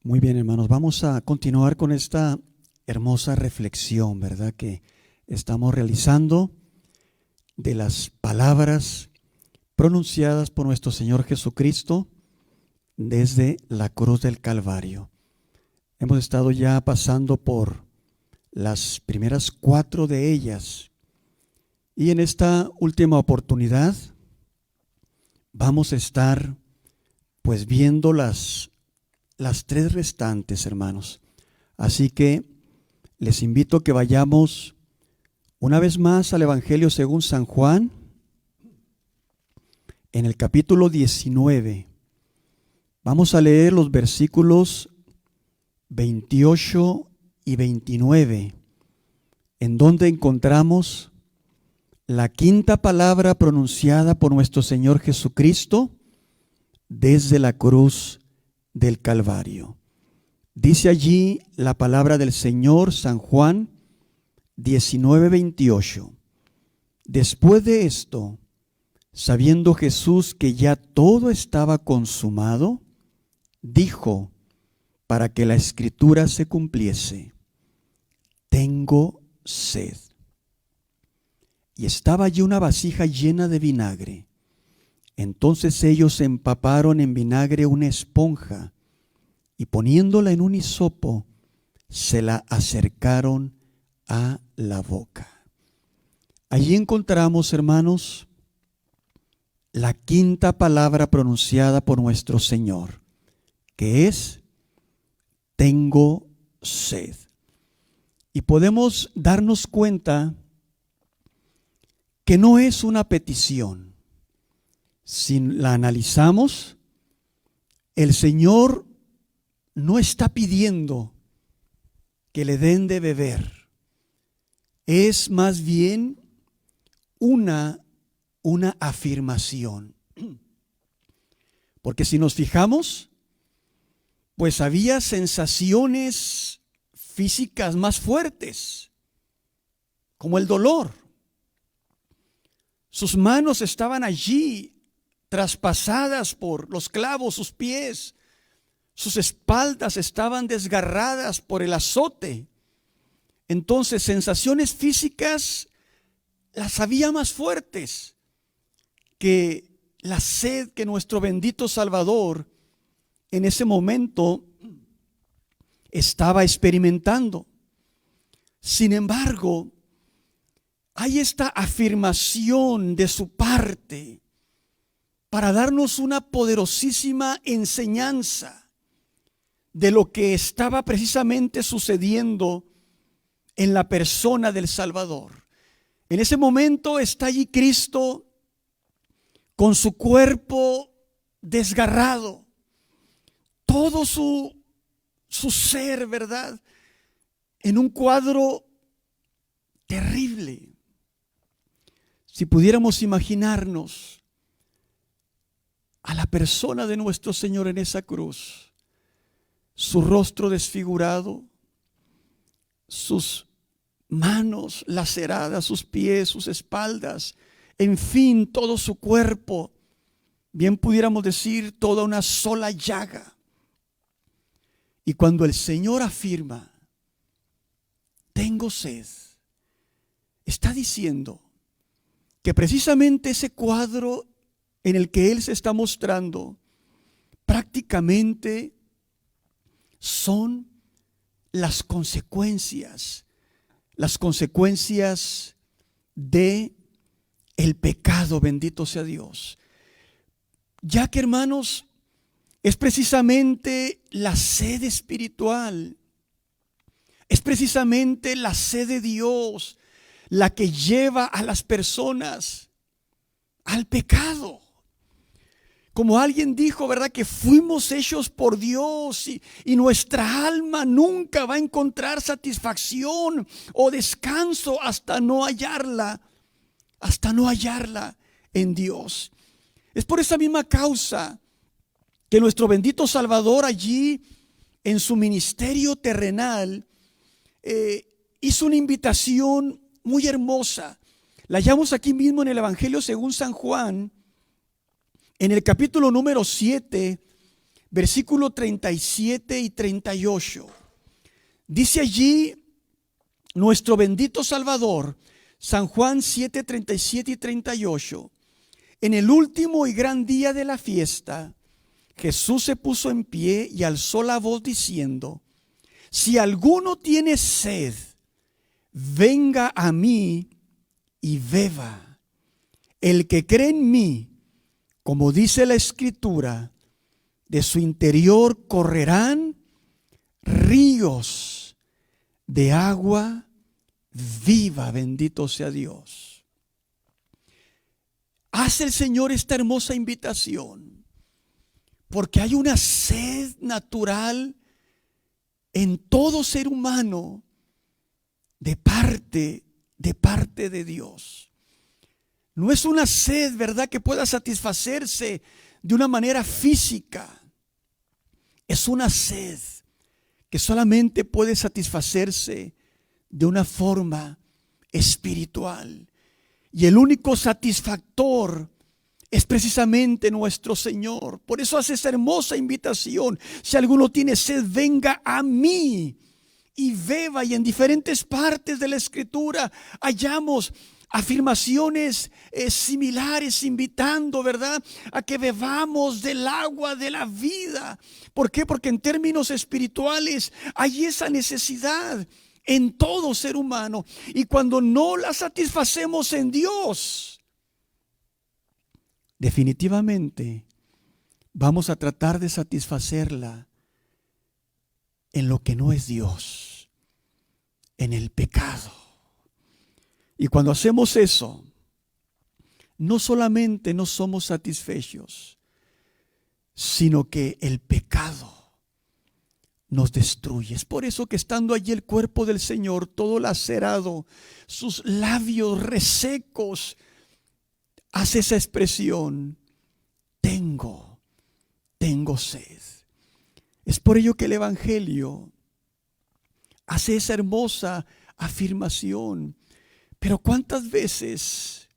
Muy bien, hermanos, vamos a continuar con esta hermosa reflexión, ¿verdad?, que estamos realizando de las palabras pronunciadas por nuestro Señor Jesucristo desde la cruz del Calvario. Hemos estado ya pasando por las primeras 4 de ellas y en esta última oportunidad vamos a estar pues viendo las 3 restantes, hermanos. Así que les invito a que vayamos una vez más al Evangelio según San Juan, en el capítulo 19. Vamos a leer los versículos 28 y 29, en donde encontramos la quinta palabra pronunciada por nuestro Señor Jesucristo desde la cruz del Calvario. Dice allí la palabra del Señor, San Juan 19:28. Después de esto, sabiendo Jesús que ya todo estaba consumado, dijo, para que la escritura se cumpliese: tengo sed. Y estaba allí una vasija llena de vinagre. Entonces ellos empaparon en vinagre una esponja y poniéndola en un hisopo, se la acercaron a la boca. Allí encontramos, hermanos, la quinta palabra pronunciada por nuestro Señor, que es: tengo sed. Y podemos darnos cuenta que no es una petición. Si la analizamos, el Señor no está pidiendo que le den de beber. Es más bien una afirmación. Porque si nos fijamos, pues había sensaciones físicas más fuertes, como el dolor. Sus manos estaban allí traspasadas por los clavos, sus pies, sus espaldas estaban desgarradas por el azote. Entonces, sensaciones físicas las había más fuertes que la sed que nuestro bendito Salvador en ese momento estaba experimentando. Sin embargo, hay esta afirmación de su parte para darnos una poderosísima enseñanza de lo que estaba precisamente sucediendo en la persona del Salvador. En ese momento está allí Cristo con su cuerpo desgarrado, todo su ser, ¿verdad?, en un cuadro terrible. Si pudiéramos imaginarnos a la persona de nuestro Señor en esa cruz, su rostro desfigurado, sus manos laceradas, sus pies, sus espaldas, en fin, todo su cuerpo, bien pudiéramos decir toda una sola llaga. Y cuando el Señor afirma, tengo sed, está diciendo que precisamente ese cuadro en el que Él se está mostrando prácticamente son las consecuencias de el pecado, bendito sea Dios. Ya que, hermanos, es precisamente la sed espiritual, es precisamente la sed de Dios la que lleva a las personas al pecado. Como alguien dijo, ¿verdad?, que fuimos hechos por Dios y nuestra alma nunca va a encontrar satisfacción o descanso hasta no hallarla en Dios. Es por esa misma causa que nuestro bendito Salvador allí en su ministerio terrenal hizo una invitación muy hermosa. La hallamos aquí mismo en el Evangelio según San Juan, en el capítulo número 7, versículo 37 y 38. Dice allí nuestro bendito Salvador, San Juan 7, 37 y 38. En el último y gran día de la fiesta, Jesús se puso en pie y alzó la voz diciendo: si alguno tiene sed, venga a mí y beba. El que cree en mí, como dice la Escritura, de su interior correrán ríos de agua viva. Bendito sea Dios. Hace el Señor esta hermosa invitación porque hay una sed natural en todo ser humano de parte de Dios. No es una sed, ¿verdad?, que pueda satisfacerse de una manera física. Es una sed que solamente puede satisfacerse de una forma espiritual. Y el único satisfactor es precisamente nuestro Señor. Por eso hace esa hermosa invitación: si alguno tiene sed, venga a mí y beba. Y en diferentes partes de la Escritura hallamos afirmaciones similares, invitando, ¿verdad?, a que bebamos del agua de la vida. ¿Por qué? Porque en términos espirituales hay esa necesidad en todo ser humano. Y cuando no la satisfacemos en Dios, definitivamente vamos a tratar de satisfacerla en lo que no es Dios, en el pecado. Y cuando hacemos eso, no solamente no somos satisfechos, sino que el pecado nos destruye. Es por eso que estando allí el cuerpo del Señor todo lacerado, sus labios resecos, hace esa expresión: tengo sed. Es por ello que el Evangelio hace esa hermosa afirmación. Pero ¿cuántas veces,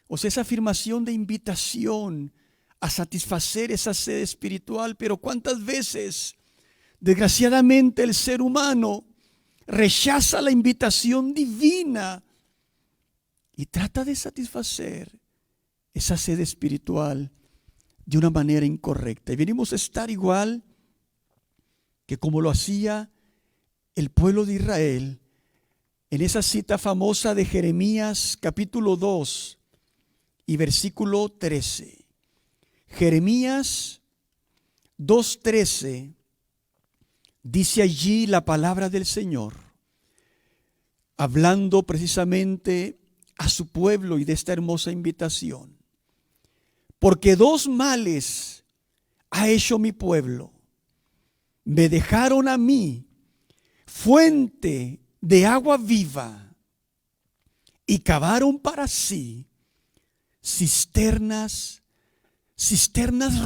esa afirmación de invitación a satisfacer esa sed espiritual, pero cuántas veces, desgraciadamente, el ser humano rechaza la invitación divina y trata de satisfacer esa sed espiritual de una manera incorrecta? Y venimos a estar igual que como lo hacía el pueblo de Israel en esa cita famosa de Jeremías capítulo 2 y versículo 13. Jeremías 2:13 dice allí la palabra del Señor, hablando precisamente a su pueblo y de esta hermosa invitación: porque dos males ha hecho mi pueblo. Me dejaron a mí fuente de agua viva y cavaron para sí cisternas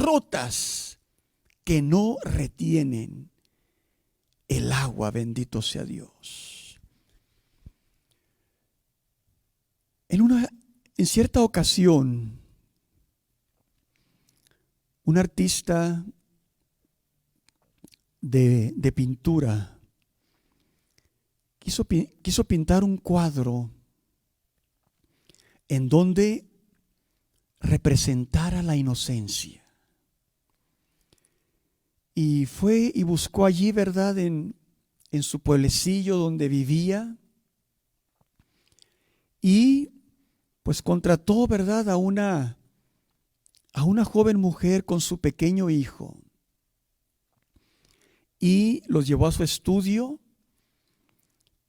rotas que no retienen el agua. Bendito sea Dios. En cierta ocasión, un artista de pintura quiso pintar un cuadro en donde representara la inocencia. Y fue y buscó allí, ¿verdad?, en su pueblecillo donde vivía, y pues contrató, ¿verdad?, a una joven mujer con su pequeño hijo, y los llevó a su estudio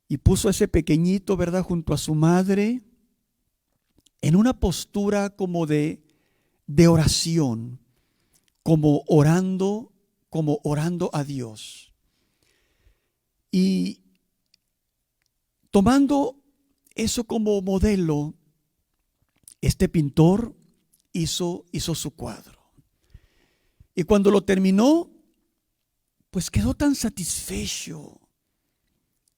y puso a ese pequeñito, ¿verdad?, junto a su madre en una postura como de oración, como orando a Dios. Y tomando eso como modelo, este pintor hizo su cuadro. Y cuando lo terminó, pues quedó tan satisfecho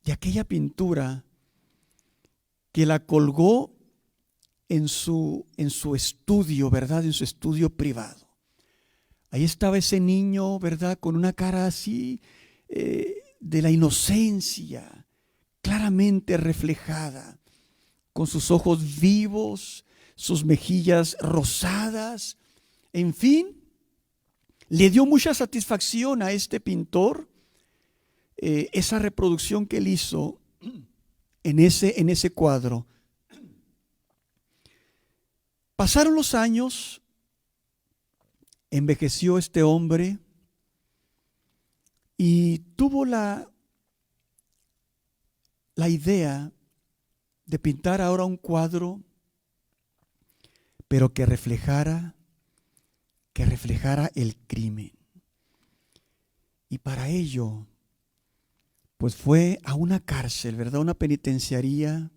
de aquella pintura que la colgó en su estudio, ¿verdad?, en su estudio privado. Ahí estaba ese niño, ¿verdad? Con una cara así de la inocencia, claramente reflejada, con sus ojos vivos, sus mejillas rosadas. En fin, le dio mucha satisfacción a este pintor esa reproducción que él hizo en ese cuadro. Pasaron los años, envejeció este hombre y tuvo la idea de pintar ahora un cuadro, pero que reflejara el crimen. Y para ello, pues fue a una cárcel, ¿verdad? Una penitenciaría,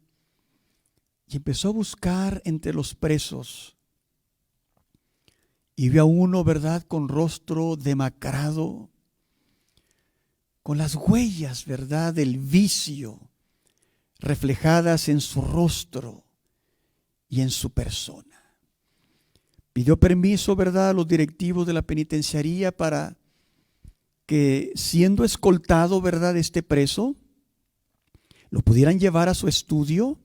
y empezó a buscar entre los presos. Y vio a uno, ¿verdad?, con rostro demacrado, con las huellas, ¿verdad?, del vicio reflejadas en su rostro y en su persona. Pidió permiso, ¿verdad?, a los directivos de la penitenciaría para que, siendo escoltado, ¿verdad?, este preso, lo pudieran llevar a su estudio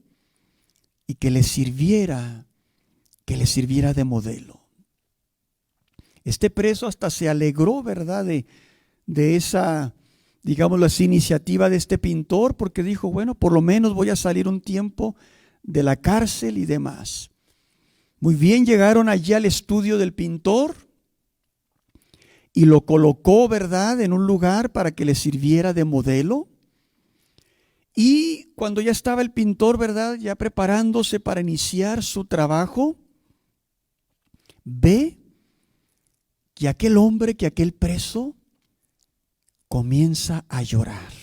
y que le sirviera de modelo. Este preso hasta se alegró, ¿verdad?, de esa, digámoslo así, iniciativa de este pintor, porque dijo, bueno, por lo menos voy a salir un tiempo de la cárcel y demás. Muy bien, llegaron allí al estudio del pintor y lo colocó, ¿verdad?, en un lugar para que le sirviera de modelo. Y cuando ya estaba el pintor, ¿verdad?, ya preparándose para iniciar su trabajo, ve que aquel hombre, que aquel preso, comienza a llorar.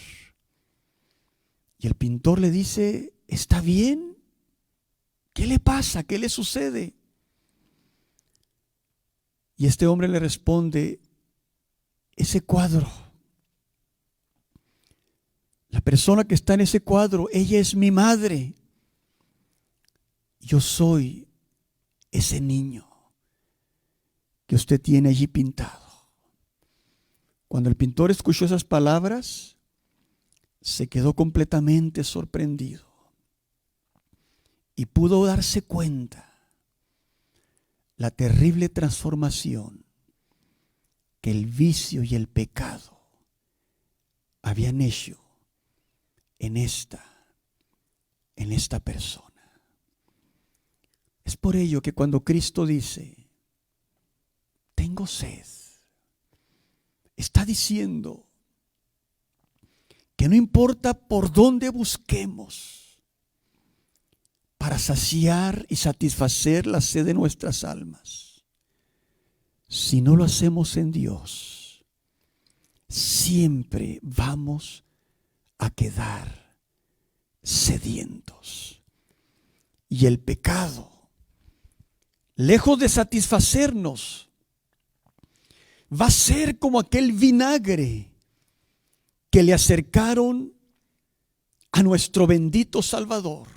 Y el pintor le dice, ¿está bien? ¿Qué le pasa? ¿Qué le sucede? Y este hombre le responde, ese cuadro, la persona que está en ese cuadro, ella es mi madre. Yo soy ese niño que usted tiene allí pintado. Cuando el pintor escuchó esas palabras, se quedó completamente sorprendido y pudo darse cuenta la terrible transformación que el vicio y el pecado habían hecho en esta persona. Es por ello que cuando Cristo dice, tengo sed, está diciendo que no importa por dónde busquemos para saciar y satisfacer la sed de nuestras almas, si no lo hacemos en Dios, siempre vamos a quedar sedientos. Y el pecado, lejos de satisfacernos, va a ser como aquel vinagre que le acercaron a nuestro bendito Salvador.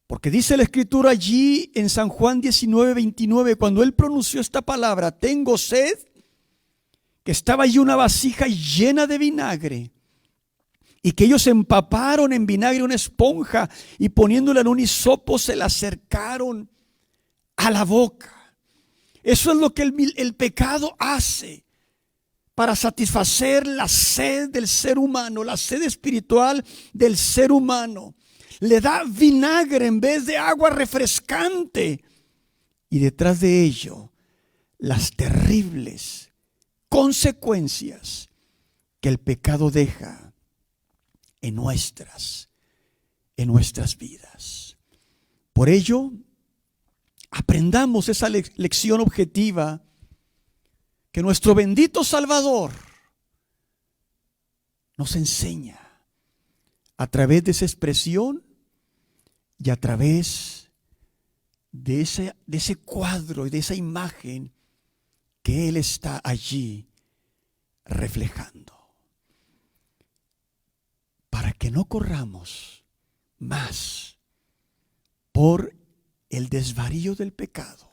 Porque dice la Escritura allí en San Juan 19:29, cuando él pronunció esta palabra, tengo sed, que estaba allí una vasija llena de vinagre, y que ellos empaparon en vinagre una esponja y poniéndola en un hisopo se la acercaron a la boca. Eso es lo que el pecado hace para satisfacer la sed del ser humano, la sed espiritual del ser humano. Le da vinagre en vez de agua refrescante. Y detrás de ello, las terribles consecuencias que el pecado deja en nuestras vidas. Por ello, aprendamos esa lección objetiva que nuestro bendito Salvador nos enseña a través de esa expresión y a través de ese cuadro y de esa imagen que Él está allí reflejando. Para que no corramos más por el desvarío del pecado,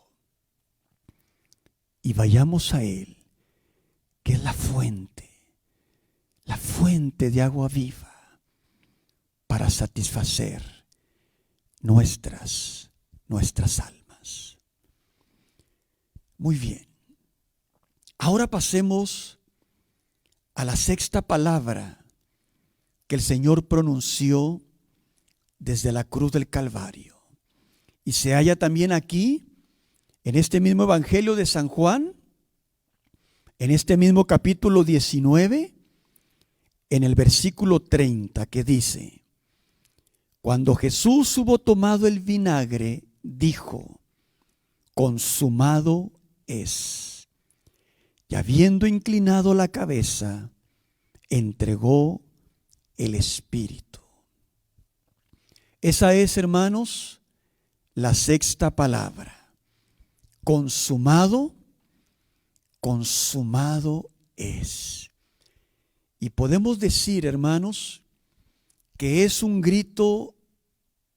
y vayamos a Él, que es la fuente de agua viva para satisfacer nuestras almas. Muy bien. Ahora pasemos a la sexta palabra que el Señor pronunció desde la cruz del Calvario. Y se halla también aquí, en este mismo Evangelio de San Juan, en este mismo capítulo 19, en el versículo 30, que dice: cuando Jesús hubo tomado el vinagre, dijo: consumado es. Y habiendo inclinado la cabeza, entregó el Espíritu. Esa es, hermanos, la sexta palabra. Consumado, consumado es. Y podemos decir, hermanos, que es un grito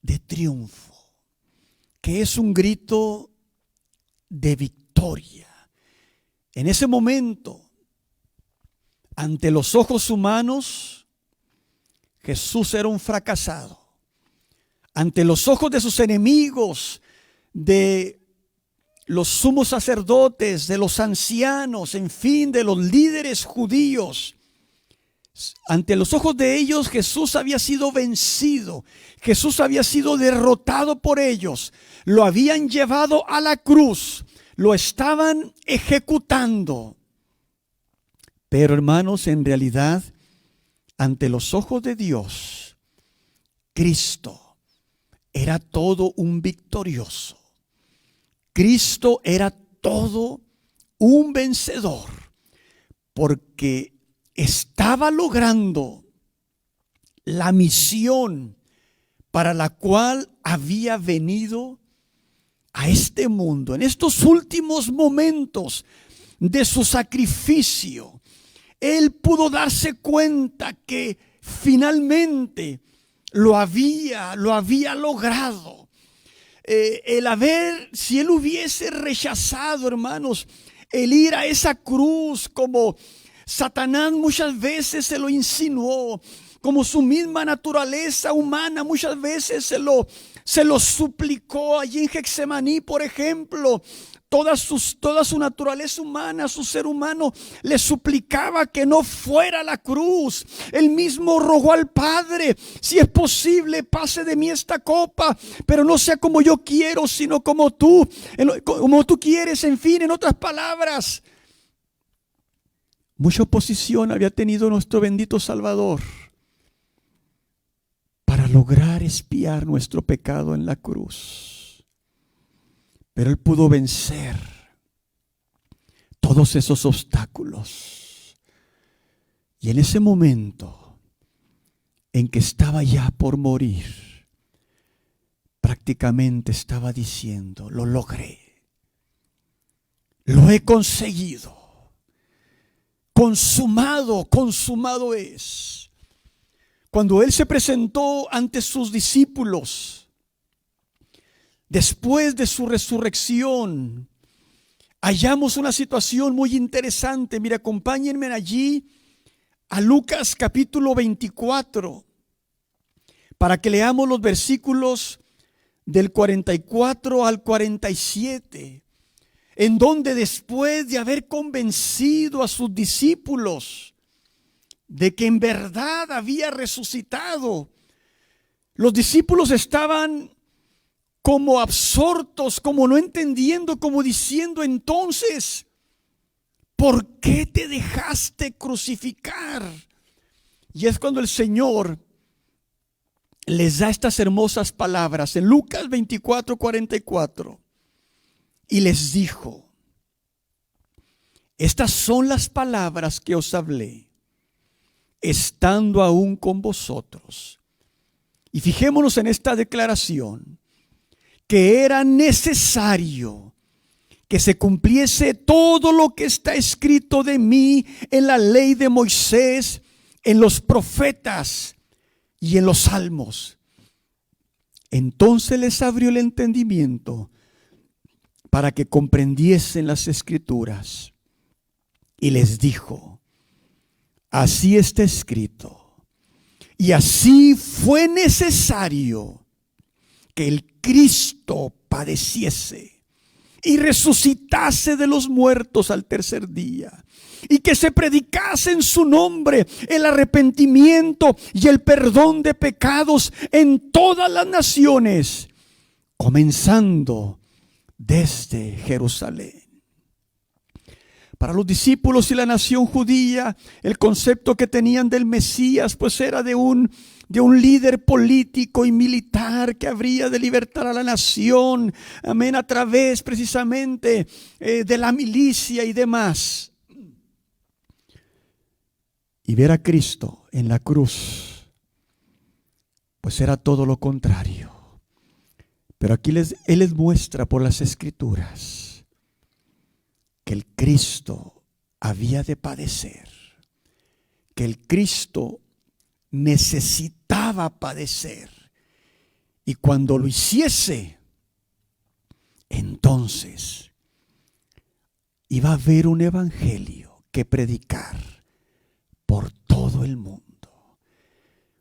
de triunfo, que es un grito de victoria. En ese momento, ante los ojos humanos, Jesús era un fracasado. Ante los ojos de sus enemigos, de los sumos sacerdotes, de los ancianos, en fin, de los líderes judíos, ante los ojos de ellos Jesús había sido vencido. Jesús había sido derrotado por ellos. Lo habían llevado a la cruz. Lo estaban ejecutando. Pero, hermanos, en realidad, ante los ojos de Dios, Cristo era todo un victorioso. Cristo era todo un vencedor, porque estaba logrando la misión para la cual había venido a este mundo. En estos últimos momentos de su sacrificio, Él pudo darse cuenta que finalmente lo había logrado. Si Él hubiese rechazado, hermanos, el ir a esa cruz, como Satanás muchas veces se lo insinuó, como su misma naturaleza humana muchas veces se lo suplicó allí en Getsemaní, por ejemplo. Toda su naturaleza humana, su ser humano, le suplicaba que no fuera a la cruz. Él mismo rogó al Padre: si es posible, pase de mí esta copa, pero no sea como yo quiero, sino como tú quieres. En fin, en otras palabras, mucha oposición había tenido nuestro bendito Salvador para lograr expiar nuestro pecado en la cruz. Pero Él pudo vencer todos esos obstáculos. Y en ese momento en que estaba ya por morir, prácticamente estaba diciendo: lo logré, lo he conseguido, consumado es. Cuando Él se presentó ante sus discípulos, después de su resurrección, hallamos una situación muy interesante. Mira, acompáñenme allí a Lucas capítulo 24, para que leamos los versículos del 44 al 47, en donde, después de haber convencido a sus discípulos de que en verdad había resucitado, los discípulos estaban como absortos, como no entendiendo, como diciendo: entonces, ¿por qué te dejaste crucificar? Y es cuando el Señor les da estas hermosas palabras en Lucas 24:44. Y les dijo: estas son las palabras que os hablé, estando aún con vosotros. Y fijémonos en esta declaración: que era necesario que se cumpliese todo lo que está escrito de mí en la ley de Moisés, en los profetas y en los salmos. Entonces les abrió el entendimiento para que comprendiesen las Escrituras. Y les dijo: así está escrito, y así fue necesario que el Cristo padeciese y resucitase de los muertos al tercer día, y que se predicase en su nombre el arrepentimiento y el perdón de pecados en todas las naciones, comenzando desde Jerusalén. Para los discípulos y la nación judía, el concepto que tenían del Mesías pues era de un líder político y militar que habría de libertar a la nación, amén, a través precisamente de la milicia y demás. Y ver a Cristo en la cruz pues era todo lo contrario. Pero aquí Él les muestra por las Escrituras que el Cristo había de padecer, que el Cristo necesitaba padecer, y cuando lo hiciese, entonces iba a haber un evangelio que predicar por todo el mundo.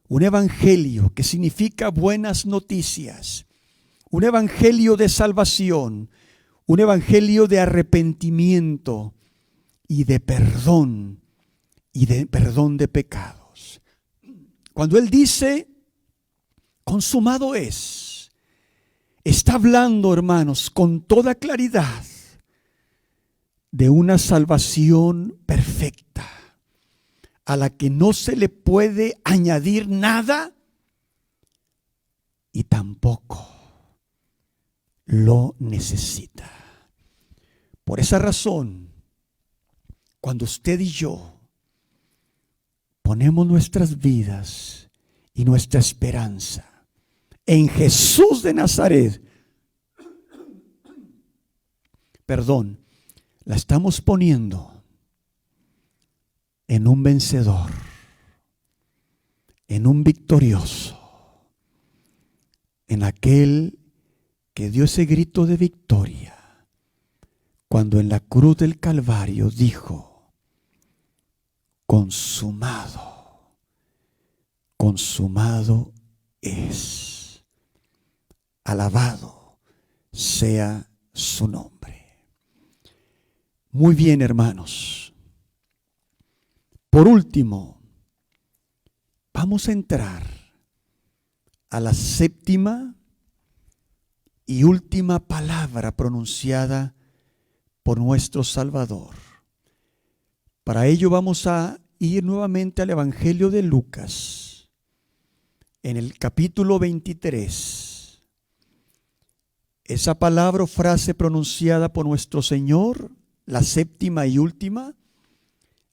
Un evangelio que significa buenas noticias, un evangelio de salvación, un evangelio de arrepentimiento y de perdón de pecados. Cuando Él dice consumado es, está hablando, hermanos, con toda claridad de una salvación perfecta a la que no se le puede añadir nada y tampoco lo necesita. Por esa razón, cuando usted y yo ponemos nuestras vidas y nuestra esperanza en Jesús de Nazaret, la estamos poniendo en un vencedor, en un victorioso, en aquel que dio ese grito de victoria cuando en la cruz del Calvario dijo: consumado, consumado es. Alabado sea su nombre. Muy bien, hermanos. Por último, vamos a entrar a la séptima y última palabra pronunciada por nuestro Salvador. Para ello vamos a ir nuevamente al Evangelio de Lucas, en el capítulo 23. Esa palabra o frase pronunciada por nuestro Señor, la séptima y última,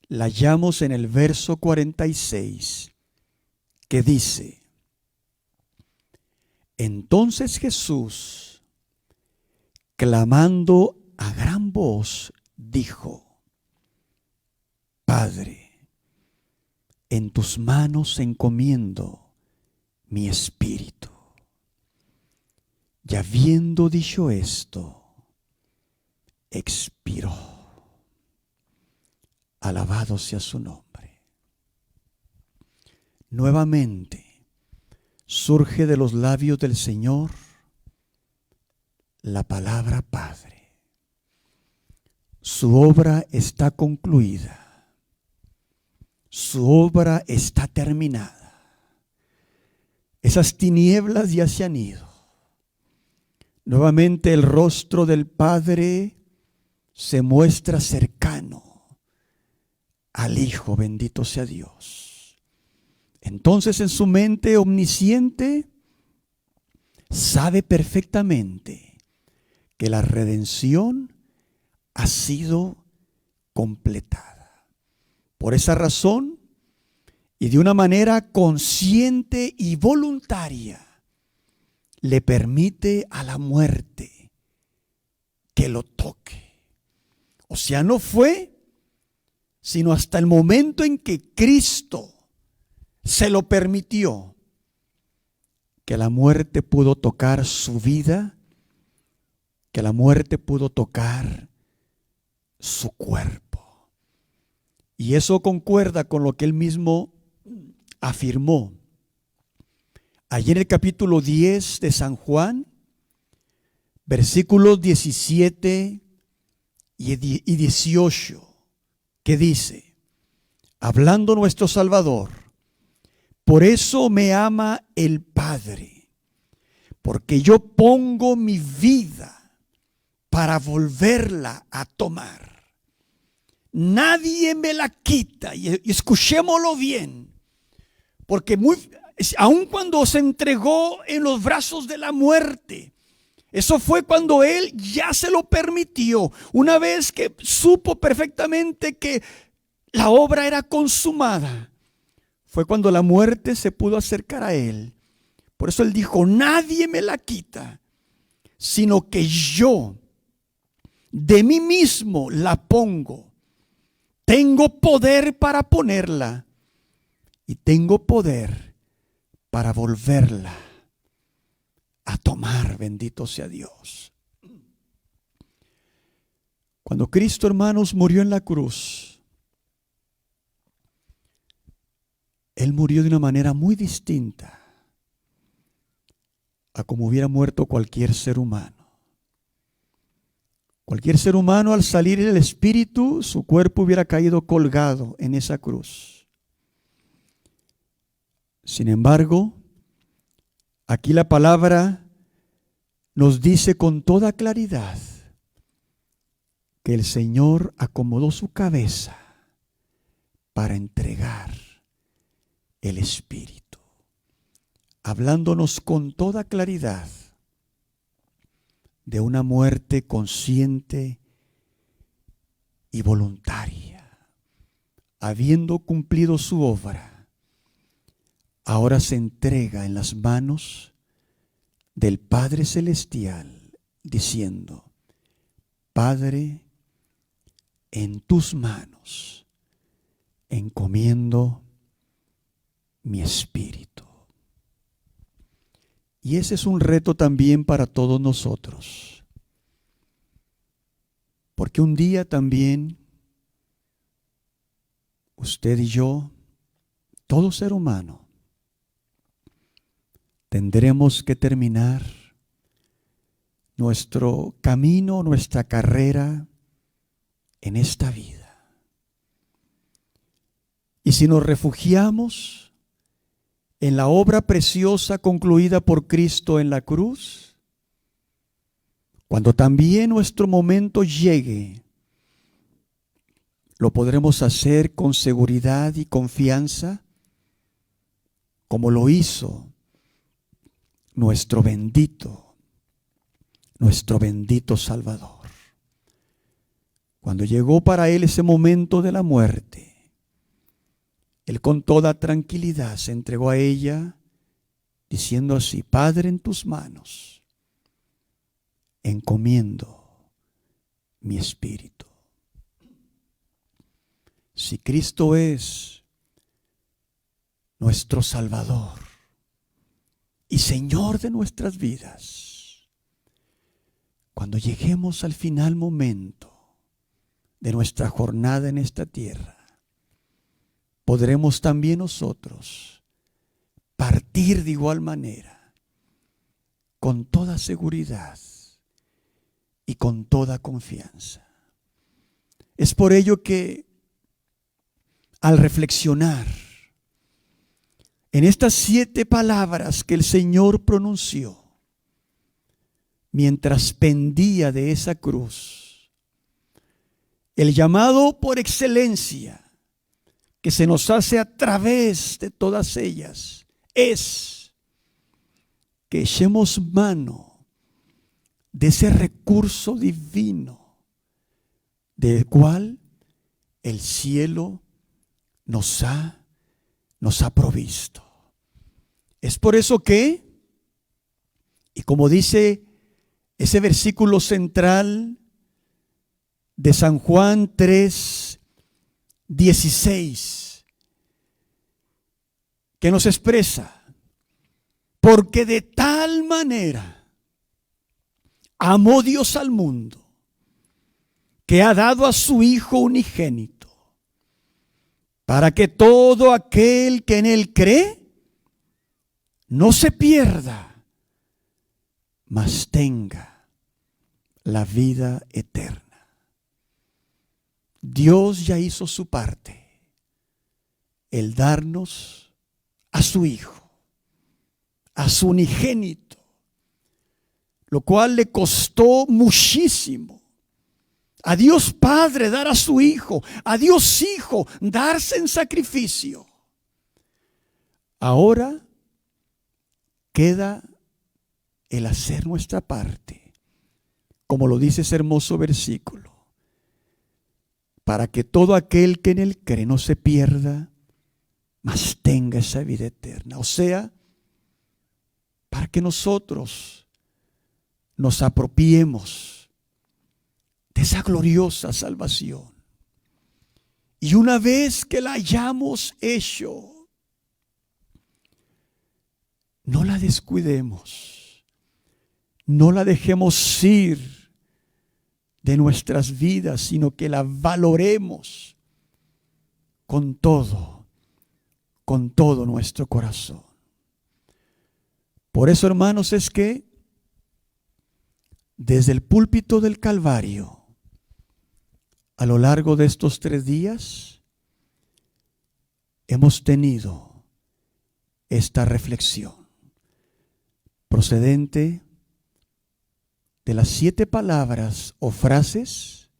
la hallamos en el verso 46, que dice: entonces Jesús, clamando a gran voz, dijo: Padre, en tus manos encomiendo mi espíritu. Y habiendo dicho esto, expiró. Alabado sea su nombre. Nuevamente surge de los labios del Señor la palabra Padre. Su obra está concluida. Su obra está terminada. Esas tinieblas ya se han ido. Nuevamente el rostro del Padre se muestra cercano al Hijo, bendito sea Dios. Entonces en su mente omnisciente sabe perfectamente que la redención ha sido completada. Por esa razón, y de una manera consciente y voluntaria, le permite a la muerte que lo toque. O sea, no fue sino hasta el momento en que Cristo se lo permitió que la muerte pudo tocar su vida que la muerte pudo tocar su cuerpo. Y eso concuerda con lo que él mismo afirmó. Allí en el capítulo 10 de San Juan, versículos 17 y 18, que dice, hablando nuestro Salvador, por eso me ama el Padre, porque yo pongo mi vida para volverla a tomar. Nadie me la quita. Y escuchémoslo bien, porque aun cuando se entregó en los brazos de la muerte, eso fue cuando él ya se lo permitió. Una vez que supo perfectamente que la obra era consumada, fue cuando la muerte se pudo acercar a él. Por eso él dijo, nadie me la quita, sino que yo de mí mismo la pongo. Tengo poder para ponerla y tengo poder para volverla a tomar. Bendito sea Dios. Cuando Cristo, hermanos, murió en la cruz, Él murió de una manera muy distinta a como hubiera muerto cualquier ser humano. Cualquier ser humano, al salir el espíritu, su cuerpo hubiera caído colgado en esa cruz. Sin embargo, aquí la palabra nos dice con toda claridad que el Señor acomodó su cabeza para entregar el espíritu, hablándonos con toda claridad de una muerte consciente y voluntaria. Habiendo cumplido su obra, ahora se entrega en las manos del Padre Celestial, diciendo, Padre, en tus manos encomiendo mi espíritu. Y ese es un reto también para todos nosotros. Porque un día también usted y yo, todo ser humano, tendremos que terminar nuestro camino, nuestra carrera en esta vida. Y si nos refugiamos en la obra preciosa concluida por Cristo en la cruz, cuando también nuestro momento llegue, lo podremos hacer con seguridad y confianza, como lo hizo nuestro bendito Salvador. Cuando llegó para él ese momento de la muerte, él con toda tranquilidad se entregó a ella, diciendo así, Padre, en tus manos encomiendo mi espíritu. Si Cristo es nuestro Salvador y Señor de nuestras vidas, cuando lleguemos al final momento de nuestra jornada en esta tierra, podremos también nosotros partir de igual manera, con toda seguridad y con toda confianza. Es por ello que al reflexionar en estas 7 palabras que el Señor pronunció mientras pendía de esa cruz, el llamado por excelencia que se nos hace a través de todas ellas es que echemos mano de ese recurso divino del cual el cielo nos ha provisto. Es por eso que, y como dice ese versículo central de San Juan 3:16, que nos expresa, porque de tal manera amó Dios al mundo, que ha dado a su Hijo unigénito, para que todo aquel que en Él cree no se pierda, mas tenga la vida eterna. Dios ya hizo su parte, el darnos a su Hijo, a su unigénito, lo cual le costó muchísimo. A Dios Padre dar a su Hijo, a Dios Hijo darse en sacrificio. Ahora queda el hacer nuestra parte, como lo dice ese hermoso versículo, para que todo aquel que en Él cree no se pierda, mas tenga esa vida eterna. O sea, para que nosotros nos apropiemos de esa gloriosa salvación. Y una vez que la hayamos hecho, no la descuidemos, no la dejemos ir de nuestras vidas, sino que la valoremos con todo nuestro corazón. Por eso, hermanos, es que desde el púlpito del Calvario, a lo largo de estos 3 días, hemos tenido esta reflexión procedente de las 7 palabras o frases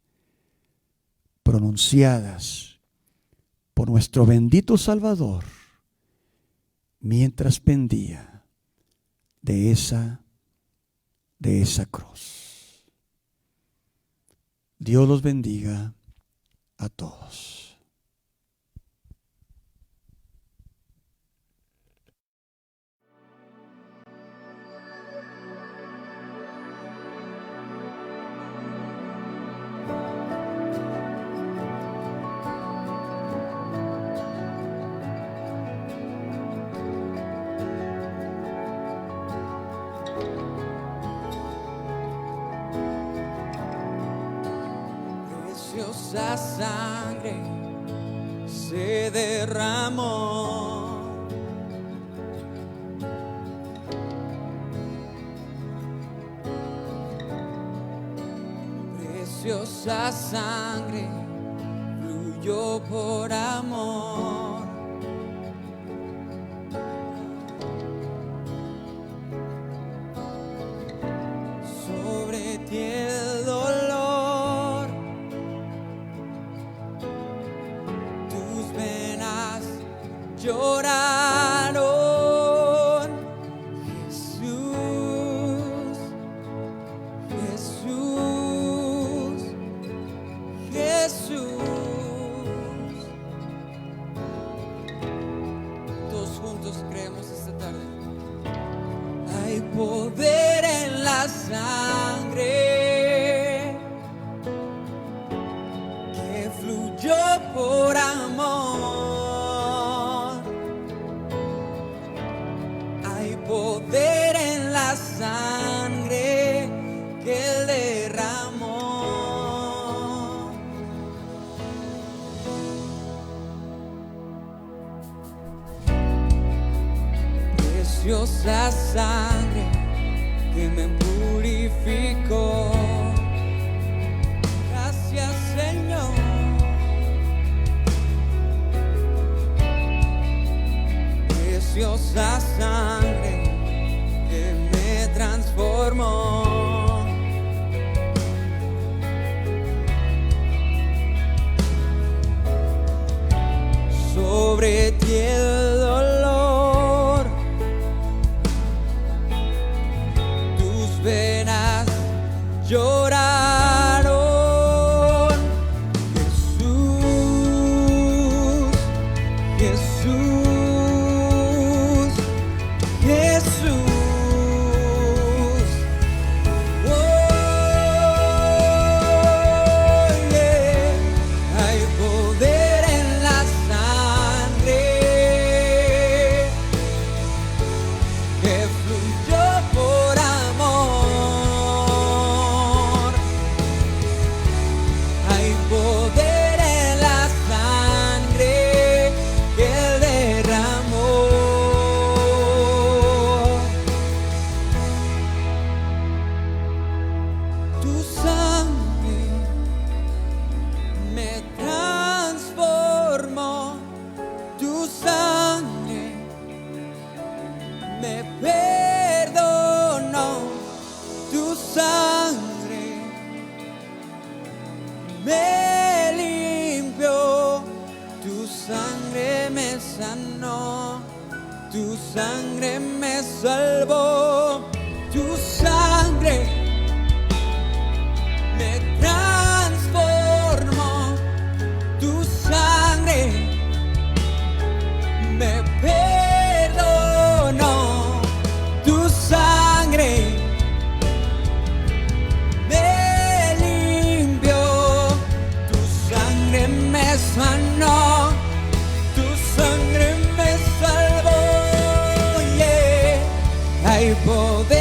pronunciadas por nuestro bendito Salvador mientras pendía de esa cruz. Dios los bendiga a todos. Preciosa sangre se derramó, preciosa sangre fluyó por amor, sobre ti el dolor, tus venas lloraron. Jesús, Jesús, Jesús. Todos juntos creemos esta tarde. Hay poder en la sangre que fluyó por amor. Hay poder en la sangre que Él derramó. Preciosa sangre que me purificó. Gracias, Señor. Preciosa sangre que me transformó. Sobre ti el dolor, tus venas lloraron. Jesús, Jesús, Jesús. Oh, yeah. Hay poder en la sangre que fluyó por amor. me perdonó, tu sangre me limpió, tu sangre me sanó, tu sangre me salvó, tu sangre me transformó, tu sangre me perdonó, tu sangre me limpió, tu sangre me sanó, tu sangre me salvó, yeah. Hay poder